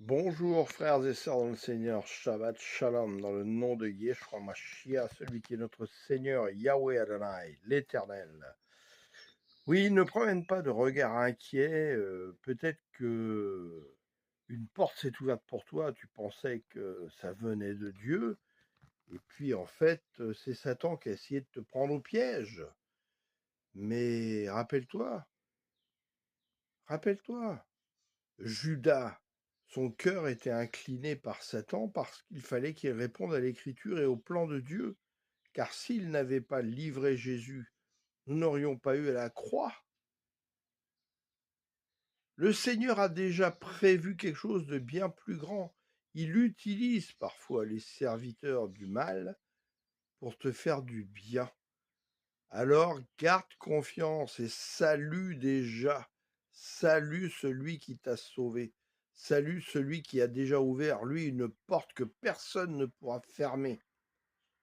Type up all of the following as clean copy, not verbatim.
Bonjour frères et sœurs dans le Seigneur, Shabbat Shalom, dans le nom de Yeshua Mashiach, celui qui est notre Seigneur, Yahweh Adonai, l'Éternel. Oui, ne promène pas de regard inquiet, peut-être que une porte s'est ouverte pour toi, tu pensais que ça venait de Dieu, et puis en fait, c'est Satan qui a essayé de te prendre au piège. Mais rappelle-toi, Judas, son cœur était incliné par Satan parce qu'il fallait qu'il réponde à l'Écriture et au plan de Dieu, car s'il n'avait pas livré Jésus, nous n'aurions pas eu à la croix. Le Seigneur a déjà prévu quelque chose de bien plus grand. Il utilise parfois les serviteurs du mal pour te faire du bien. Alors garde confiance et salue celui qui t'a sauvé, salue celui qui a déjà ouvert, lui, une porte que personne ne pourra fermer.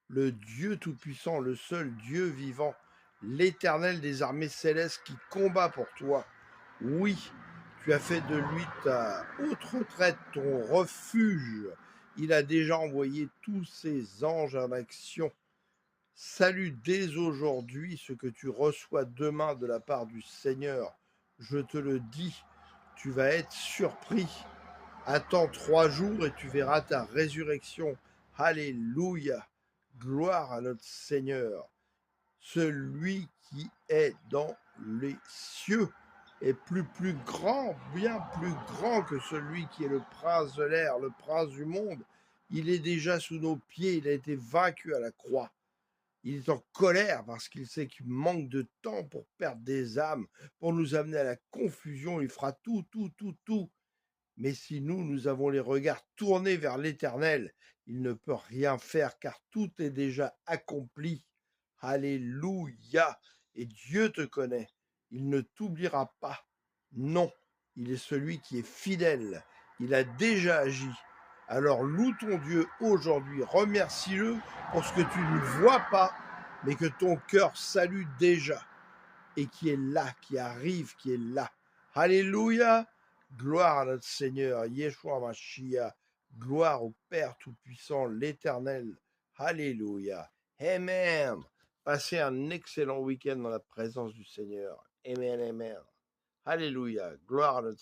Le Dieu Tout-Puissant, le seul Dieu vivant, l'Éternel des armées célestes qui combat pour toi. Oui, tu as fait de lui ta haute retraite, ton refuge. Il a déjà envoyé tous ses anges en action. Salue dès aujourd'hui ce que tu reçois demain de la part du Seigneur. Je te le dis, tu vas être surpris. Attends 3 jours et tu verras ta résurrection. Alléluia. Gloire à notre Seigneur. Celui qui est dans les cieux est plus grand, bien plus grand que celui qui est le prince de l'air, le prince du monde. Il est déjà sous nos pieds, il a été vaincu à la croix. Il est en colère parce qu'il sait qu'il manque de temps pour perdre des âmes, pour nous amener à la confusion. Il fera tout. Mais si nous avons les regards tournés vers l'Éternel, il ne peut rien faire car tout est déjà accompli. Alléluia. Et Dieu te connaît. Il ne t'oubliera pas. Non, il est celui qui est fidèle. Il a déjà agi. Alors loue ton Dieu aujourd'hui. Remercie-le pour ce que tu ne vois pas, mais que ton cœur salue déjà et qui est là, qui arrive, qui est là. Alléluia. Gloire à notre Seigneur, Yeshua Mashiach. Gloire au Père Tout-Puissant, l'Éternel. Alléluia. Amen. Passez un excellent week-end dans la présence du Seigneur. Amen. Alléluia. Gloire à notre Seigneur.